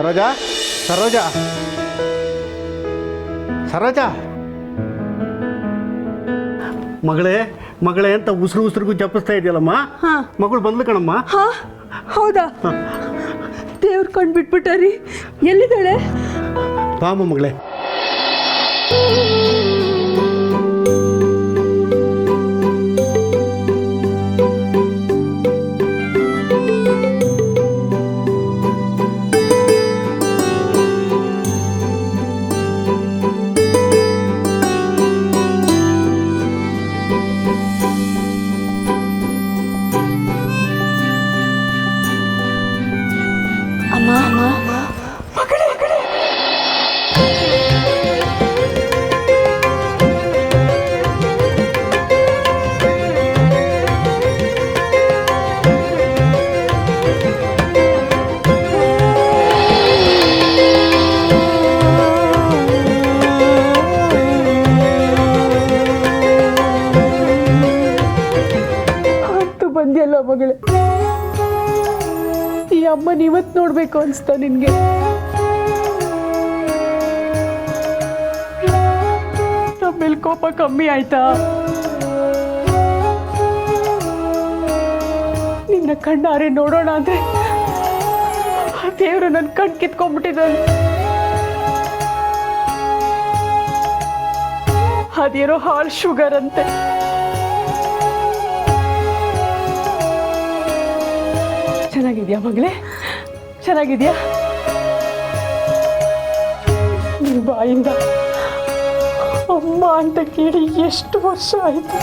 ಸರೋಜಾ ಸರೋಜಾ ಸರೋಜಾ ಮಗಳೇ ಮಗಳೇ ಅಂತ ಉಸಿರಿಗೂ ಜಪಿಸ್ತಾ ಇದೆಯಲ್ಲಮ್ಮ. ಮಗಳು ಬಂದ್ಲು ಕಣಮ್ಮ. ಹೌದಾ? ದೇವ್ರ ಕಂಡು ಬಿಟ್ಬಿಟ್ಟಾರಿ. ಎಲ್ಲಿದ್ದಾಳೆ? ಬಾಮ್ಮ ಮಗಳೇ. ಬಂದಿಯಲ್ಲ ಮಗಳೇ, ಈ ಅಮ್ಮನ ಇವತ್ತು ನೋಡ್ಬೇಕು ಅನ್ಸ್ತಾ ನಿನ್ಗೆ? ನಮ್ಮೇಲೆ ಕೋಪ ಕಮ್ಮಿ ಆಯ್ತಾ? ನಿನ್ನ ಕಣ್ಣಾರೆ ನೋಡೋಣ ಅಂದ್ರೆ ದೇವರು ನನ್ನ ಕಣ್ ಕಿತ್ಕೊಂಡ್ಬಿಟ್ಟಿದ್ದಾನೆ. ಅದೇನೋ ಹಾಲ್ ಶುಗರ್ ಅಂತೆ. ಚೆನ್ನಾಗಿದ್ಯಾ ಮಗಳೇ? ಚೆನ್ನಾಗಿದ್ಯಾ? ನಿನ್ನ ಬಾಯಿಂದ ಅಮ್ಮ ಅಂತ ಕೇಳಿ ಎಷ್ಟು ವರ್ಷ ಆಯಿತು.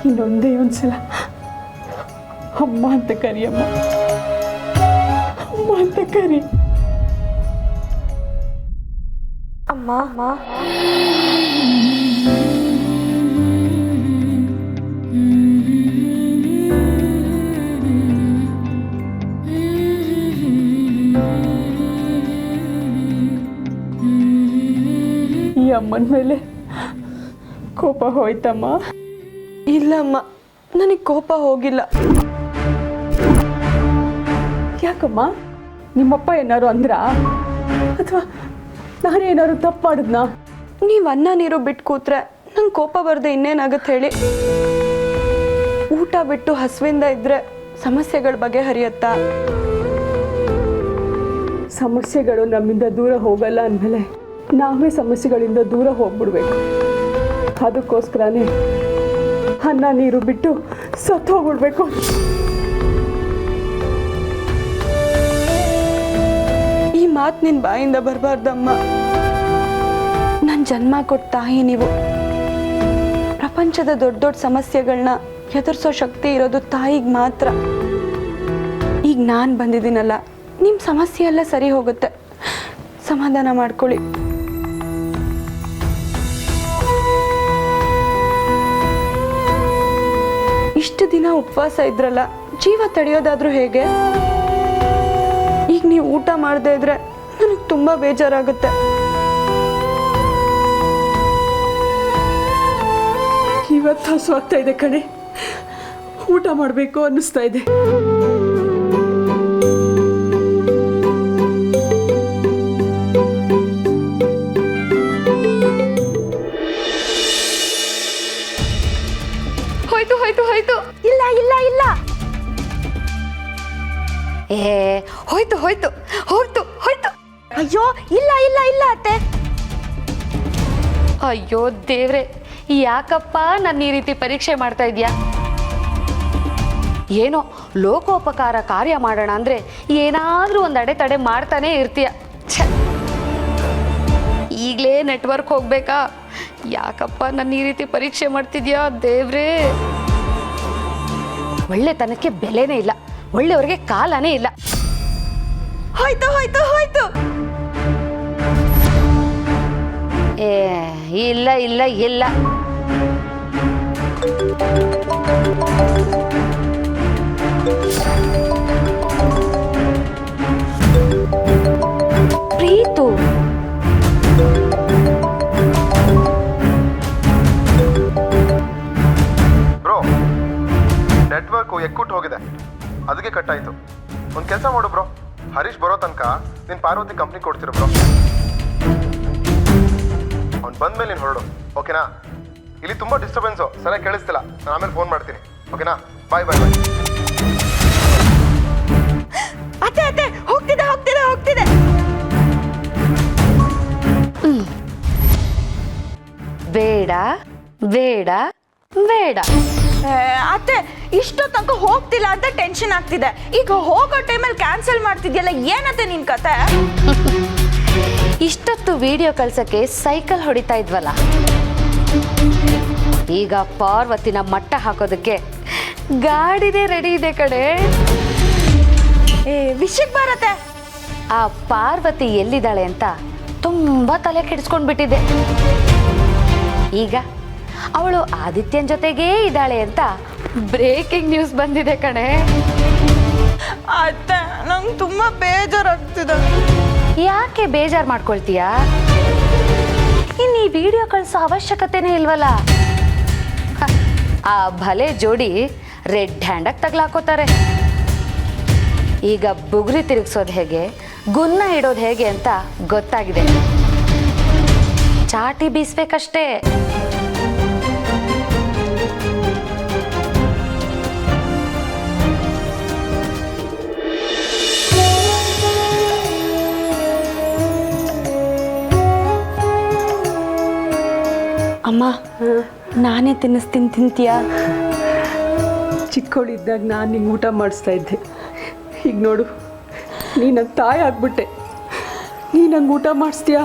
ಇನ್ನೊಂದೇ ಒಂದ್ಸಲ ಅಮ್ಮ ಅಂತ ಕರಿಯಮ್ಮ, ಅಮ್ಮ ಅಂತ ಕರಿ. ಅಮ್ಮ ಅಮ್ಮ ಈ ಅಮ್ಮನ ಮೇಲೆ ಕೋಪ ಹೋಯ್ತಮ್ಮ? ಇಲ್ಲಮ್ಮ, ನನಗೆ ಕೋಪ ಹೋಗಿಲ್ಲ. ಯಾಕಮ್ಮ? ನಿಮ್ಮಪ್ಪ ಏನಾರು ಅಂದ್ರ ಅಥವಾ ನಾನೇನಾದ್ರು ತಪ್ಪು ಮಾಡಿದ್ನಾ? ನೀವು ಅನ್ನ ನೀರು ಬಿಟ್ಟು ಕೂತ್ರೆ ನಂಗೆ ಕೋಪ ಬರದೆ ಇನ್ನೇನಾಗತ್ತೆ ಹೇಳಿ? ಊಟ ಬಿಟ್ಟು ಹಸುವಿಂದ ಇದ್ರೆ ಸಮಸ್ಯೆಗಳ ಬಗೆಹರಿಯತ್ತಾ? ಸಮಸ್ಯೆಗಳು ನಮ್ಮಿಂದ ದೂರ ಹೋಗಲ್ಲ ಅಂದಮೇಲೆ ನಾವೇ ಸಮಸ್ಯೆಗಳಿಂದ ದೂರ ಹೋಗ್ಬಿಡ್ಬೇಕು. ಅದಕ್ಕೋಸ್ಕರನೇ ಅನ್ನ ನೀರು ಬಿಟ್ಟು ಸತ್ತು ಹೋಗ್ಬಿಡ್ಬೇಕು. ಈ ಮಾತು ನಿನ್ನ ಬಾಯಿಂದ ಬರಬಾರ್ದಮ್ಮ. ನನ್ನ ಜನ್ಮ ಕೊಟ್ಟ ತಾಯಿ ನೀವು. ಪ್ರಪಂಚದ ದೊಡ್ಡ ದೊಡ್ಡ ಸಮಸ್ಯೆಗಳನ್ನ ಎದುರಿಸೋ ಶಕ್ತಿ ಇರೋದು ತಾಯಿಗೆ ಮಾತ್ರ. ಈಗ ನಾನು ಬಂದಿದ್ದೀನಲ್ಲ, ನಿಮ್ಮ ಸಮಸ್ಯೆ ಎಲ್ಲ ಸರಿ ಹೋಗುತ್ತೆ. ಸಮಾಧಾನ ಮಾಡ್ಕೊಳ್ಳಿ. ಇಷ್ಟು ದಿನ ಉಪವಾಸ ಇದ್ರಲ್ಲ, ಜೀವ ತಡೆಯೋದಾದ್ರೂ ಹೇಗೆ? ಈಗ ನೀವು ಊಟ ಮಾಡದೇ ಇದ್ರೆ ನನಗೆ ತುಂಬ ಬೇಜಾರಾಗುತ್ತೆ. ಇವತ್ತು ಹಸುವಾಗ್ತಾ ಇದೆ ಕಣೆ, ಊಟ ಮಾಡಬೇಕು ಅನ್ನಿಸ್ತಾ ಇದೆ. ಹೋಯ್ತು ಹೋಯ್ತು ಹೋಯ್ತು. ಇಲ್ಲ ಇಲ್ಲ ಇಲ್ಲ, ಹೋಯ್ತು ಹೋಯ್ತು ಹೋಯ್ತು ಹೋಯ್ತು. ಅಯ್ಯೋ ಇಲ್ಲ ಇಲ್ಲ ಇಲ್ಲ ಅತ್ತೆ. ಅಯ್ಯೋ ದೇವ್ರೆ, ಯಾಕಪ್ಪ ನನ್ನ ಈ ರೀತಿ ಪರೀಕ್ಷೆ ಮಾಡ್ತಾ ಇದೀಯಾ? ಏನೋ ಲೋಕೋಪಕಾರ ಕಾರ್ಯ ಮಾಡೋಣ ಅಂದ್ರೆ ಏನಾದ್ರೂ ಒಂದು ಅಡೆತಡೆ ಮಾಡ್ತಾನೆ ಇರ್ತೀಯ. ಈಗಲೇ ನೆಟ್ವರ್ಕ್ ಹೋಗ್ಬೇಕಾ? ಯಾಕಪ್ಪ ನನ್ನ ಈ ರೀತಿ ಪರೀಕ್ಷೆ ಮಾಡ್ತಿದ್ಯಾ ದೇವ್ರೇ? ಒಳ್ಳೆತನಕ್ಕೆ ಬೆಲೆನೇ ಇಲ್ಲ, ಒಳ್ಳೆಯವ್ರಿಗೆ ಕಾಲನೇ ಇಲ್ಲ. ಹೋಯ್ತು ಹೋಯ್ತು ಹೋಯ್ತು. ಇಲ್ಲ ಇಲ್ಲ ಇಲ್ಲ, ಪ್ರೀತು ಬ್ರೋ, ನೆಟ್ವರ್ಕ್ ಎಕ್ಕುಟ್ಟು ಹೋಗಿದೆ, ಅದಕ್ಕೆ ಕಟ್ ಆಯ್ತು. ಒಂದು ಕೆಲಸ ಮಾಡು ಬ್ರೋ, ಹರೀಶ್ ಬರೋ ತನಕ ನೀನು ಪಾರ್ವತಿ ಕಂಪ್ನಿ ಕೊಡ್ತೀರ ಬ್ರೋ. ಅವ್ನು ಬಂದ್ಮೇಲೆ ನೀನು ಹೊರಡು, ಓಕೆನಾ? ಇಲ್ಲಿ ತುಂಬ ಡಿಸ್ಟರ್ಬೆನ್ಸು, ಸರಿಯಾಗಿ ಕೇಳಿಸ್ತಿಲ್ಲ. ನಾನು ಆಮೇಲೆ ಫೋನ್ ಮಾಡ್ತೀನಿ, ಓಕೆನಾ? ಬಾಯ್ ಬಾಯ್ ಬಾಯ್. ಅತ್ತೆ ಅತ್ತೆ ಹೋಗ್ತಿದೆ ಹೋಗ್ತಿದೆ ಹೋಗ್ತಿದೆ. ಬೇಡ ಬೇಡ ಬೇಡ. ಅತ್ತೆ ಇಷ್ಟೋ ತನಕ ಹೋಗ್ತಿಲ್ಲ ಅಂತ ಟೆನ್ಷನ್ ಆಗ್ತಿದೆ. ಈಗ ಹೋಗೋ ಟೈಮಲ್ಲಿ ಕ್ಯಾನ್ಸಲ್ ಮಾಡ್ತಿದ್ಯಲ್ಲ, ಏನತ್ತೆ ನಿನ್ ಕತೆ? ಇಷ್ಟೊತ್ತು ವಿಡಿಯೋ ಕಳ್ಸಕ್ಕೆ ಸೈಕಲ್ ಹೊಡಿತಾ ಇದ್ವಲ್ಲ, ಈಗ ಪಾರ್ವತಿನ ಮಟ್ಟ ಹಾಕೋದಕ್ಕೆ ಗಾಡಿನೇ ರೆಡಿ ಇದೆ ಕಡೆ. ವಿಷಯಕ್ಕೆ ಬರತ್ತೆ. ಆ ಪಾರ್ವತಿ ಎಲ್ಲಿದ್ದಾಳೆ ಅಂತ ತುಂಬಾ ತಲೆ ಕೆಡಿಸ್ಕೊಂಡ್ಬಿಟ್ಟಿದೆ. ಈಗ ಅವಳು ಆದಿತ್ಯನ್ ಜೊತೆಗೇ ಇದ್ದಾಳೆ ಅಂತ ಬ್ರೇಕಿಂಗ್ ನ್ಯೂಸ್ ಬಂದಿದೆ ಕಣೆ. ಅತ್ತೆ ನಂಗೆ ತುಂಬಾ ಬೇಜಾರಾಗ್ತಿದೆ. ಯಾಕೆ ಬೇಜಾರು ಮಾಡ್ಕೊಳ್ತೀಯಾ? ಇನ್ನು ಈ ವಿಡಿಯೋ ಕಳಿಸೋ ಅವಶ್ಯಕತೆನೇ ಇಲ್ವಲ್ಲ. ಆ ಭಲೆ ಜೋಡಿ ರೆಡ್ ಹ್ಯಾಂಡಾಗಿ ತಗ್ಲಾಕೋತಾರೆ. ಈಗ ಬುಗುರಿ ತಿರುಗಿಸೋದು ಹೇಗೆ, ಗುನ್ನ ಇಡೋದು ಹೇಗೆ ಅಂತ ಗೊತ್ತಾಗಿದೆ. ಚಾಟಿ ಬೀಸ್ಬೇಕಷ್ಟೇ. ಅಮ್ಮ ನಾನೇ ತಿನ್ನಿಸ್ತೀನಿ, ತಿಂತೀಯಾ? ಚಿಕ್ಕವಳಿದ್ದಾಗ ನಾನು ನಿಂಗೆ ಊಟ ಮಾಡಿಸ್ತಾ ಇದ್ದೆ. ಈಗ ನೋಡು, ನೀನು ನನ್ನ ತಾಯಿ ಆಗ್ಬಿಟ್ಟೆ. ನೀನು ನಂಗೆ ಊಟ ಮಾಡಿಸ್ತೀಯಾ?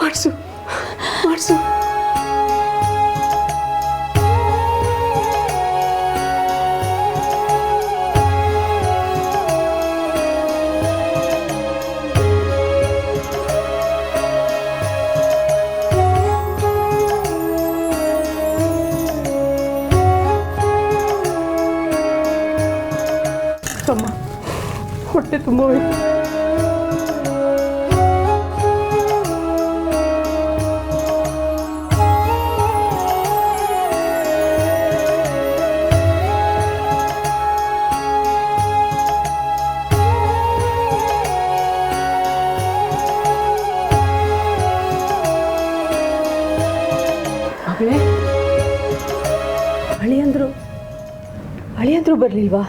ಮಾಡಿಸು ಮಾಡಿಸು. ಅಮ್ಮ ಹೊಟ್ಟೆ ತುಂಬ ಹೋಯ್ತು. ಮಗಳೇ, ಅಳಿಯಂದ್ರು ಬರಲಿಲ್ವಾ?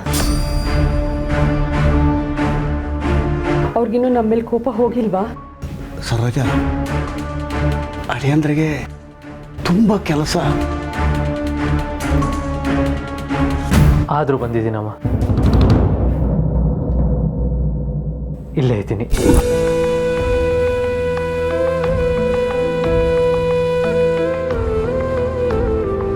ಅವ್ರಿಗಿನ್ನೂ ನಮ್ಮ ಮೇಲೆ ಕೋಪ ಹೋಗಿಲ್ವಾ? ಸರೋಜ, ಅಳಿಯಂದ್ರಿಗೆ ತುಂಬ ಕೆಲಸ. ಆದರೂ ಬಂದಿದ್ದೀನಮ್ಮ, ಇಲ್ಲೇ ಇದ್ದೀನಿ.